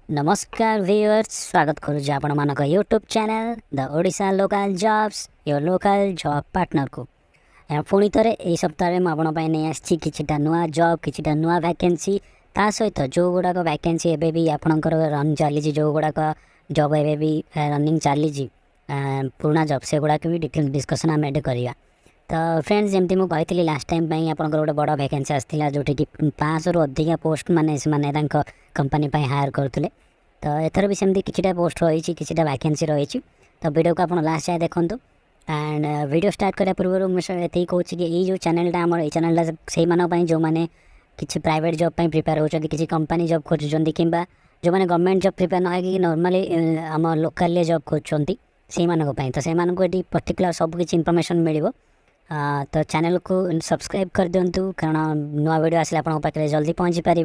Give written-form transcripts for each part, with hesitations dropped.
नमस्कार व्यूअर्स, स्वागत करुछु आपण मानक YouTube channel the Odisha local jobs your local job partner को पुणी थे यही सप्ताह में आपण नहीं आसी किछिटा नुआ जॉब किछिटा नुआ वैकेंसी ता सहित जो गुड़ाक वैकेंसी एबे भी आपणकर रन चली जो गुड़ाक जॉब एबे भी रनिंग चली पुराना जॉब से गुड़ाक भी डिटेल डिस्कसन आम एटे करवा। तो फ्रेंड्स जमती मुझे कही लास्ट टाइम आपंकर गोटे बड़ वैकेंसी आसाला जोटि कि 500 रु अधिका पोस्ट माने कंपनी हायर करते। तो एथर भी सेमती किछिटा पोस्ट रही किछिटा वैकेंसी रही। तो वीडियो को आप लास्ट जाए देखूँ एंड वीडियो स्टार्ट करने पूर्व मुझे ये कहूँ कि ये जो चैनलटा आम ये चैनलटा से जो मैंने किसी प्राइवेट जॉब प्रिपेयर होती किसी कंपनी जॉब खोजुंट कि जो मैंने गवर्नमेंट जॉब प्रिपेयर न नॉर्मली आम लोकल जॉब खोजुंट से तो से पर्टिकुलर सब किसी इनफॉरमेशन मिल। तो चैनल को सब्सक्राइब कर दिंतु कारण नुआ वीडियो आसले आपन पाखे जल्दी पहुँची पार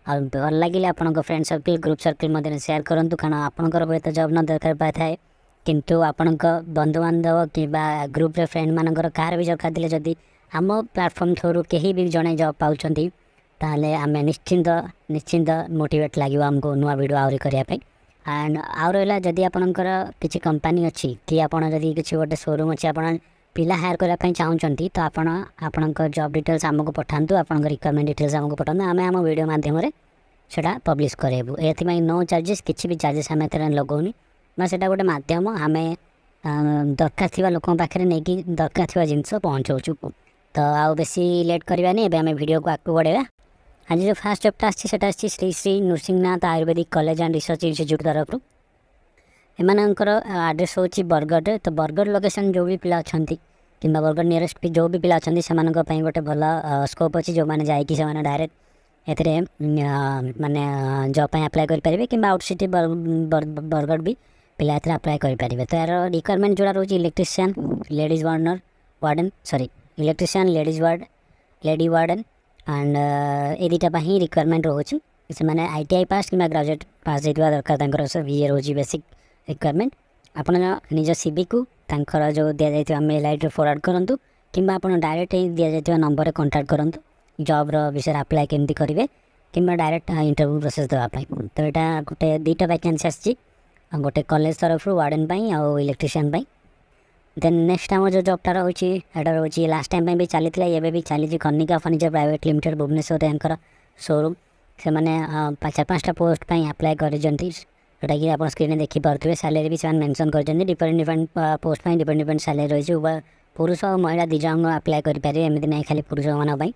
और भल लगे आपन फ्रेंड सर्कल ग्रुप सर्कल मध्य सेयार करूँ कारण आपंकर हुए तो जॉब न दरकार पाए थाए किंतु आपण बंधु बांधव कि ग्रुप रे फ्रेंड मानकर कार भी दरकार थे जदि आम प्लेटफॉर्म थ्रू कहीं भी जड़े जॉब पाँच ताले आम निश्चिंत निश्चिंत मोटिवेट लगे आमको नुआ वीडियो आहरी करने एंड आउ रहा जदि आपणकर किसी कंपनी अच्छी कि आपड़ जदि किसी गोटे शोरूम अच्छी आप पिला हायर करने चाहूँगी तो आपण जॉब डिटेल्स आमको पठातु आप रिक्वायरमेंट डिटेल्स आमको पठातु आम आम वीडियो मध्यम से पब्लिश करेबू ए नो चार्जेस किसी भी चार्जेस आम लगौनी मैं से गोटे मध्यम आम दरकार थी लोक पाखे नहीं कि दरकार थी जिनस पहुँचाऊँ। तो आउ बेसी लेट करवानी एवं आम वीडियो को आगे बढ़ेगा। आज जो फास्ट जॉबटा आसा Shri Shri Nrisinghnath Ayurvedic college and research institute तरफ एमनकर आड्रेस हूँ बरगढ़। तो बरगढ़ लोकेशन जो भी पिला अच्छा कि बरगढ़ नियरेस्ट भी जो भी पिला अच्छा से गोटे भल स्कोप अच्छी जो मैंने जाकि डायरेक्ट ए माने जॉब अप्लाई करेंगे कि आउट सिटी बरगढ़ भी पिला अप्लाई करेंगे। तो यार रिक्वायरमेंट जोड़ा रोज electrician ladies warden sorry electrician lady warden and ए दुटा ही रिक्वायरमेंट रोचे से मैंने ITI पास कि ग्रेजुएट पास जाइए दरकार सब ये रोज बेसिक रिक्वायरमेंट आप निज CV को तांकर जो दि जाइए मेल ID फॉरवर्ड करूँ कि आप डायरेक्ट दि जाइए नंबर कांटेक्ट करूँ जॉब विषय अप्लाई केमती करेंगे कि डायरेक्ट इंटरव्यू प्रोसेस देवाई। तो यहाँ गोटे दुटा वैकेंसी आसी गोटे कॉलेज तरफ वार्डन आउ इलेक्ट्रीशियन देन नेक्स्ट आम जो जॉबटा रही रोचे लास्ट टाइम भी चली एवं भी चली Kanika furniture private limited Bhubaneswar showroom से मैंने 4-5टा पोस्ट अप्लाई कर जोटा कि आप स्क्रीन में देखिपे सैलरी भी मेंशन कर different different post different different salary रही पुरुष और महिला दी जन अप्लाई करेंगे एमती नहीं खाली पुरुष मानी।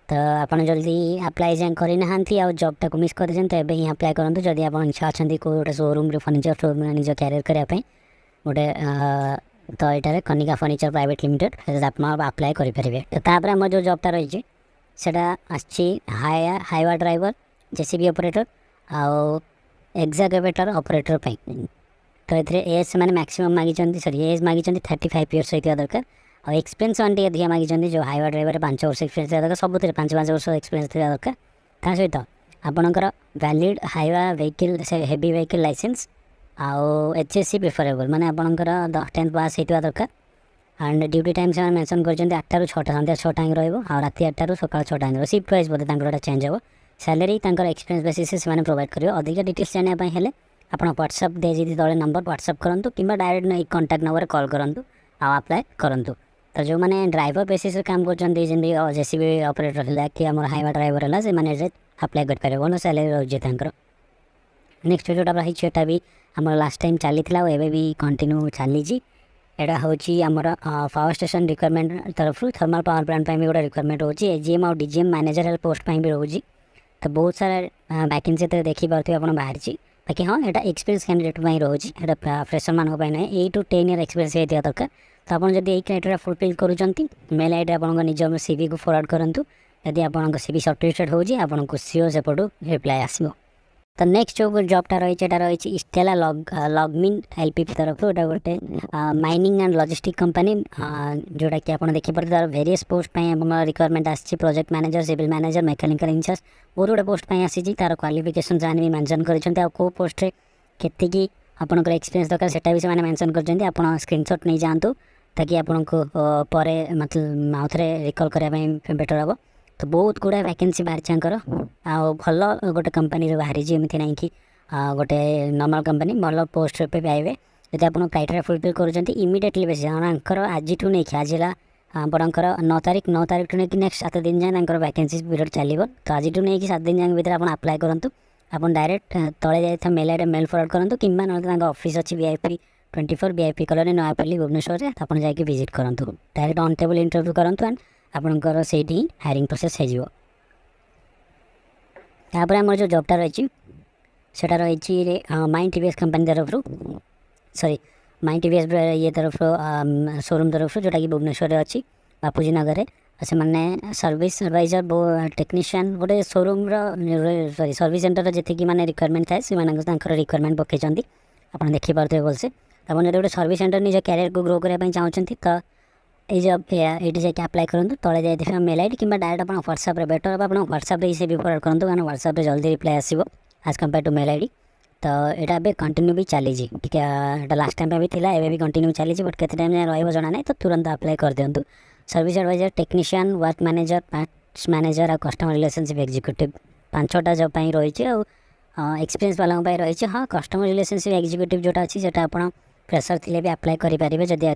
तो आप जल्दी अप्लाई जाए करना आ जॉबटा को मिस कर तो ही अप्लाई करूँ जदि आप इच्छा अच्छा गोटे शोरूम फर्निचर शोरूम निज क्यारियर करने गोटे तो यहाँ कनिका फर्निचर प्राइवेट लिमिटेड आप अप्लाई करेंगे। तो आम जो जॉबटा रही हाईवा ड्राइवर JCB ऑपरेटर आउ एक्जावेटर ऑपरेटर तो ये एज मैंने मैक्सिमम मागी सॉरी एज मागी 35 इयर्स होता दरकार और एक्सपीरियंस वन अधिक मागी जो हाईवा ड्राइवर 5 वर्ष एक्सपीरियंस दरकार सब 5-5 वर्ष एक्सपीरियंस दरकार ता सहित आपणकर वैलिड हाईवा व्हीकल हेवी व्हीकल लाइसेंस आउ HSC प्रिफरेबल माने आपणकर 10th पास होता दरकार एंड ड्यूटी टाइम से मेंशन कर 8टा ରୁ 6टा संध्या 6टा रहा राति 8टा ରୁ सकाल 6टा रहा शिफ्ट वाइज बोलते चेंज हो सैलरी एक्सपीरियंस बेसिस से प्रोवाइड करेंगे। अधिक डिटेल्स जानापी आप व्हाट्सअप दे तले नंबर व्हाट्सअप करूँ कि डायरेक्ट कॉन्टैक्ट नंबर कॉल करूँ आप्लाय करूँ। तो जो मैंने ड्राइवर बेसिस काम कर JCB ऑपरेटर है कि हाईवा ड्राइवर है से अप्लाई करेंगे भल सैलरी रोचे। नेक्स्ट जोटा रही है भी आम लास्ट टाइम चली एवं भी कंटिन्यू चली यहाँ हूँ आमर पावर स्टेशन रिक्वायरमेंट तरफ थर्मल पावर प्लांट भी गोटे रिक्वायरमेंट हो AGM और DGM मैनेजर पोस्ट भी रोचे। तो बहुत सारा वैकेंसी तो देखिपे आप बाहरी बाकी हाँ यहाँ एक्सपीरियंस कैंडिडेट रोचे फ्रेशर मान 8 to 10 ईयर एक्सपीरियंस होता दरकार। तो आप जब यही क्राइटेरिया फुलफिल करुँच मेल ID आप निज CV को फॉरवर्ड करूँ यदि आप CV सर्टिफिकेट हो आपको सियोर सेपटू रिप्लाई आसो। तो नेक्स्ट जो जॉबटा रही स्टेला लॉगमिन LPP तरफ गोटे माइनिंग एंड लॉजिस्टिक कंपनी जोटा कि आप देखिए तार वेरियस पोस्ट रिक्वायरमेंट आसी project manager civil manager mechanical incharge बहुत गुटे पोस्ट आसी तार क्वालिफिकेशन जाने भी मेंशन कर पोस्ट के आपंकर एक्सपीरियंस दरकार से भी मेंशन कर आप स्क्रीनशॉट नहीं जातु ताकि आपको पर मतलब आउ थे रिकॉल करने बेटर हम। तो बहुत गुड़ा वैकेंसी बाहर भल गोटे कंपनी बाहरी एमती ना कि गोटे नॉर्मल कंपनी भल पोस्ट पे पाइबे जब आप क्राइटेरिया फुलफिल कर इमिडिएटली बेसिस आज नहीं आज आपंकर 9 तारीख टू नहीं नेक्स्ट 7 दिन जाए वैकेंसी पीरियड चलो तो आज नहीं 7 दिन जाए भर आप अप्लाई करूँ आप डायरेक्ट तले जाए मेल आईडी मेल फरवर्ड करूँ कि ऑफिस अच्छी VIP 24 VIP colony Nayapalli Bhubaneswar में आप जाकि विजिट करूँ डायरेक्ट ऑन टेबल इंटरव्यू करूँ एंड आपंकर से हायरिंग प्रोसेस होपर आम जो जॉबटा रही सेटा रही माइंड TVS कंपनी तरफ सॉरी माइंड TVS ये तरफ शोरूम तरफ जोटा कि भुवनेश्वर अच्छी बापूजी नगर में से मैंने सर्विस एडवाइजर टेक्नीशियन गोटे शोरूम सॉरी सर्विस सेंटर जी मैंने रिक्वायरमेंट थाए से रिक्वायरमेंट पकई आप देखिपे भलसे आप जो गोटे सर्विस सेंटर निज कैरियर को ग्रो करने चाहते तो ये जब ये जाके अप्लाई करूँ तले जाइए मेल आईडी कि डायरेक्ट आप व्हाट्सएप बेटर आप व्हाट्सएप से भी फरवर्ड करूँ कारण व्हाट्सएप जल्दी रिप्लाई आसो as compare to mail ID तो यहाँ ए कंटिन्यू भी चली लास्ट टाइम भी थिला एबे भी कंटिन्यू चली बट केते टाइम रही जना ना तो तुरंत अप्लाई कर दिंतु service advisor technician work manager patch manager और कस्टमर रिलेशनशिप एग्जीक्यूटिव 5टा जॉब रही एक्सपीरियंस वालों रही हाँ कस्टमर रिलेशनशिप एग्जीक्यूटिव जोटा अच्छी से आप फ्रेशर थे भी अप्लाई करेंगे जदि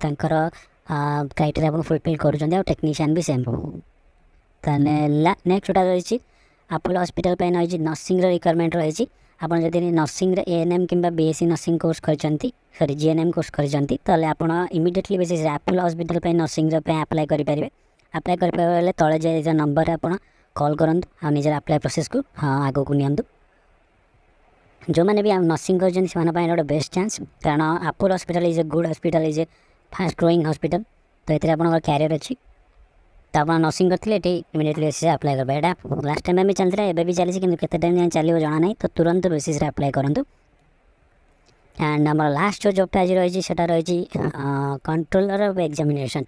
क्राइटेरिया आप फुलफिल कर टेक्नीशियन भी सेम नेक्स्ट जोटा रही अपोलो हॉस्पिटल रही नर्सिंग रिक्वायरमेंट रही आपड़ जब नर्सिंग ANM कि BSc नर्सिंग कोर्स कर सॉरी GNM कोर्स कर immediately basis Apollo hospital nursing apply करेंगे अप्लाई कर तले जाए नंबर आप कॉल करूँ आ निजर अप्लाई प्रोसेस को हाँ आग को नियंतु जो मैंने भी नर्सिंग कर बेस्ट चांस कारण Apollo hospital is a good hospital is a fast growing hospital तो ये आप कैरियर अच्छी तो आप नर्सिंग करते इमिडिएटली बेसिस अप्लाई करेंगे यहाँ लास्ट टाइम भी चलता है एवं भी चली कि टाइम चलो जना नहीं तो तुरंत बेसिस अप्लाई करूँ एंड आम लास्ट जो जॉबटा आज रही रही कंट्रोलर ऑफ एग्जामिनेशन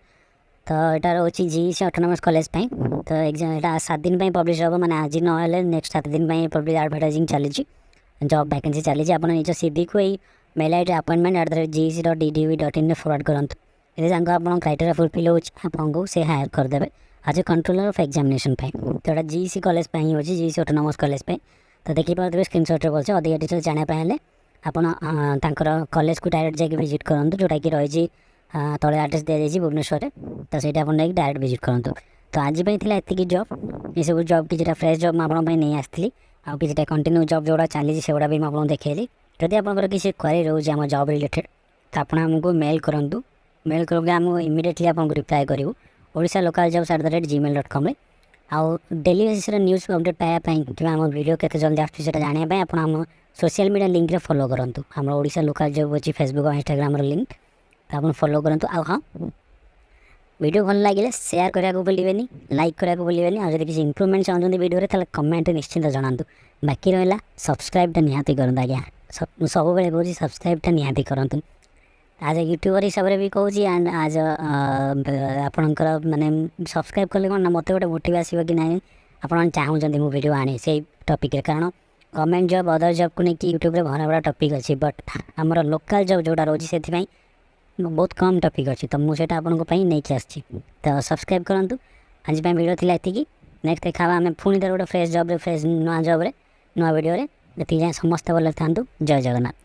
तो यहाँ रोचे GEC ऑटोनोमस कॉलेज तो एग्जाम यहाँ 7 दिन पब्लिश हम मैंने आज ना नेक्स्ट 7 दिन पब्लिक एडवर्टाइजिंग चली जॉब वैकेंसी चली आप निज CV को यही मेल आईडी appointment@gec.edu.in फरवर्ड करूँ ये आप क्राइटेरिया फुलफिल हो से हायर करदे आज कंट्रोलर ऑफ एग्जामिनेशन तो यहाँ GEC कॉलेज हो GEC ऑटोनोमस कॉलेज तो देखिए स्क्रीनशॉट बोलते अधिक डिटेल जानापी आपड़ कॉलेज को डायरेक्ट जाकि विजिट करूँ जोटा कि रही तले एड्रेस दी जाए भुवनेश्वर में तो सही आप डायरेक्ट विजिट करूँ तो आज ये जॉब ये सब जॉब कि फ्रेश जॉब मुझे नहीं आसती आउ कि कंटिन्यू जॉब जोड़ा चली से भी मुझे देखली जदि आप किसी क्वेरी रोचे आम जॉब रिलेटेड तो आप आमको मेल करूँ मेल करके आम इमिडिएटली आपको रिप्लाई करूँ ओडिशा लोकल जॉब्स @gmail.com आउ डेली बेसिस न्यूज़ अपडेट पाइबापी कि आम वीडियो केते जल्दी आसुँच जानापी आप सोशल मीडिया लिंक रे फॉलो करूँ आम ओडिशा लोकल जॉब अच्छी फेसबुक और इंस्टाग्राम लिंक तो आप फॉलो करूँ आ हाँ वीडियो भल लगे शेयर करने को भूलें लाइक करने को भूलें आज किसी इंप्रूवमेंट चाहते वीडियो तो कमेंट निश्चिंत जनातु बाकी रहा सब्सक्राइबटा निहाती करूँ आज्ञा सब बेले कहूँ सब्सक्राइबटा निहाती करूँ आज यूट्यूबर हिसाब से भी कहूँ एंड आज आपणकर माने सब्सक्राइब कले कौन ना मत गोटे मोटिव आसो कि ना आप चाहूँगी मो वीडियो आने से टॉपिक कारण गवर्नमेंट जॉब अदर जॉब को लेकिन यूट्यूब रे भरा भरा टॉपिक अच्छी बट आमर लोकल जॉब जोटा रोचे से बहुत कम टॉपिक अच्छी तो मुझे आपको नहीं आसी तो सब्सक्राइब करूँ आज वीडियो थी ये नेक्स्ट देखा आम पुणी गोटे फ्रेश जॉब फ्रेश नुआ जॉब नुआ वीडियो जी जाए समस्त भले था जय जगन्नाथ।